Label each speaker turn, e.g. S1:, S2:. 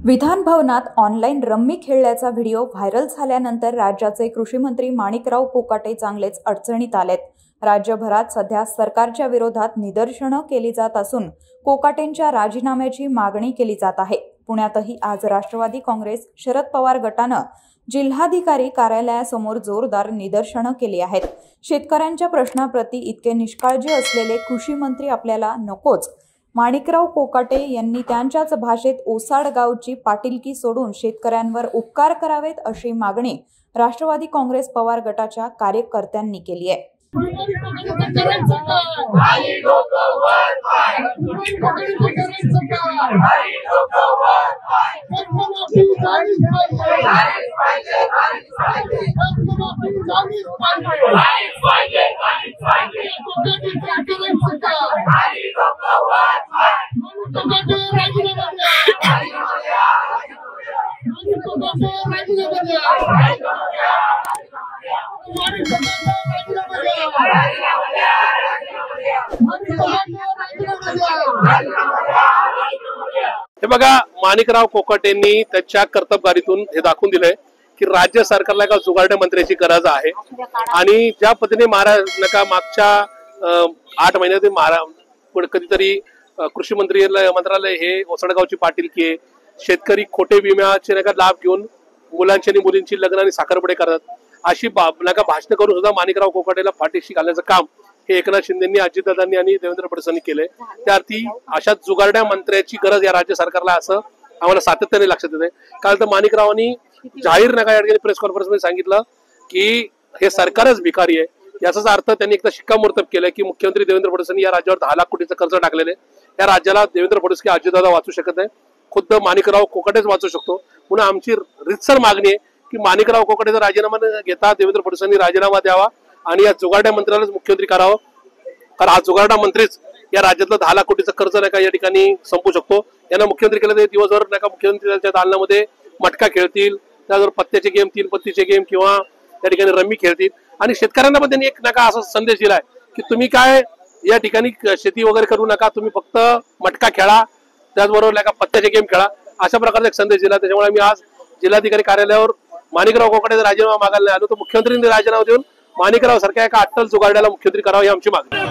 S1: विधान भवनात online rummy खेळल्याचा video viral झाल्यानंतर राज्याचे कृषी मंत्री माणिकराव कोकाटे चांगलेच अडचणीत आलेत। राज्यभरात सध्या सरकारच्या विरोधात निदर्शनं केली जात असून कोकाटेंच्या राजीनाम्याची मागणी केली जात आहे। पुण्यातही आज राष्ट्रवादी काँग्रेस शरद पवार गटानं जिल्हाधिकारी कार्यालयासमोर जोरदार निदर्शनं केली आहेत। शेतकऱ्यांच्या प्रश्नाप्रती इतके निष्काळजी असलेले कृषी मंत्री आपल्याला नकोच। माणिकराव कोकाटे यांनी त्यांच्याच भाषेत ओसाड गावची पाटीलकी सोडून शेतकऱ्यांवर उपकार करावेत अशी मागणी राष्ट्रवादी काँग्रेस पवार गटाच्या कार्यकर्त्यांनी केली आहे।
S2: हे बघा, माणिकराव कोकाटेंनी त्याच्या कर्तबगारीतून हे दाखवून दिलंय की राज्य सरकारला एका जुगारड्या मंत्र्याची गरज आहे। आणि ज्या पद्धतीने मागच्या 8 महिन्यात कधीतरी कृषी मंत्रालय हे ओसडगावची पाटीलकी आहे, शेतकरी खोटे विम्याचे लाभ घेऊन मुलांची आणि मुलींची लग्न आणि साखरपुडे करतात, अशी भाषण करून सुद्धा माणिकराव कोकाटेला फाटीशी घालण्याचं काम हे एकनाथ शिंदेंनी, अजितदादांनी आणि देवेंद्र फडणवीसांनी केलंय। त्या अर्थी अशा जुगारड्या मंत्र्याची गरज या राज्य सरकारला असं आम्हाला सातत्याने लक्षात येते। काल तर माणिकरावांनी जाहीर या ठिकाणी प्रेस कॉन्फरन्समध्ये सांगितलं की हे सरकारच भिकारी आहे। याचाच अर्थ त्यांनी एकदा शिक्कामोर्तब केलंय की मुख्यमंत्री देवेंद्र फडणवीसांनी या राज्यावर 10 लाख कोटीचं कर्ज टाकलेलं आहे। या राज्याला देवेंद्र फडणवीस की अजितदादा वाचू शकत नाही, खुद्द माणिकराव कोकाटेच वाचू शकतो। पुन्हा आमची रितसर मागणी आहे की माणिकराव कोकाटेचा राजीनामा घेता देवेंद्र फडणवीसांनी राजीनामा द्यावा आणि या जुगारड्या मंत्र्यालाच मुख्यमंत्री करावं, कारण हा जुगारडा मंत्रीच या राज्यातलं 10 लाख कोटीचं कर्ज या ठिकाणी संपू शकतो। यांना मुख्यमंत्री केलं तर दिवसभर मुख्यमंत्र्यांच्या दालनामध्ये मटका खेळतील, त्यावर पत्त्याचे गेम, 3 पत्तीचे गेम किंवा त्या ठिकाणी रम्मी खेळतील। आणि शेतकऱ्यांना पण त्यांनी एक असा संदेश दिलाय की तुम्ही काय या ठिकाणी शेती वगैरे करू नका, तुम्ही फक्त मटका खेळा, त्याचबरोबर पत्त्याचे गेम खेळा, अशा प्रकारचा एक संदेश दिला। त्याच्यामुळे मी आज जिल्हाधिकारी कार्यालयावर माणिकराव कोकाटेचा राजीनामा मागायला आलो, तर मुख्यमंत्र्यांनी राजीनामा देऊन माणिकराव सारख्या एका अट्टल जुगारड्याला मुख्यमंत्री करावं ही आमची मागणी आहे।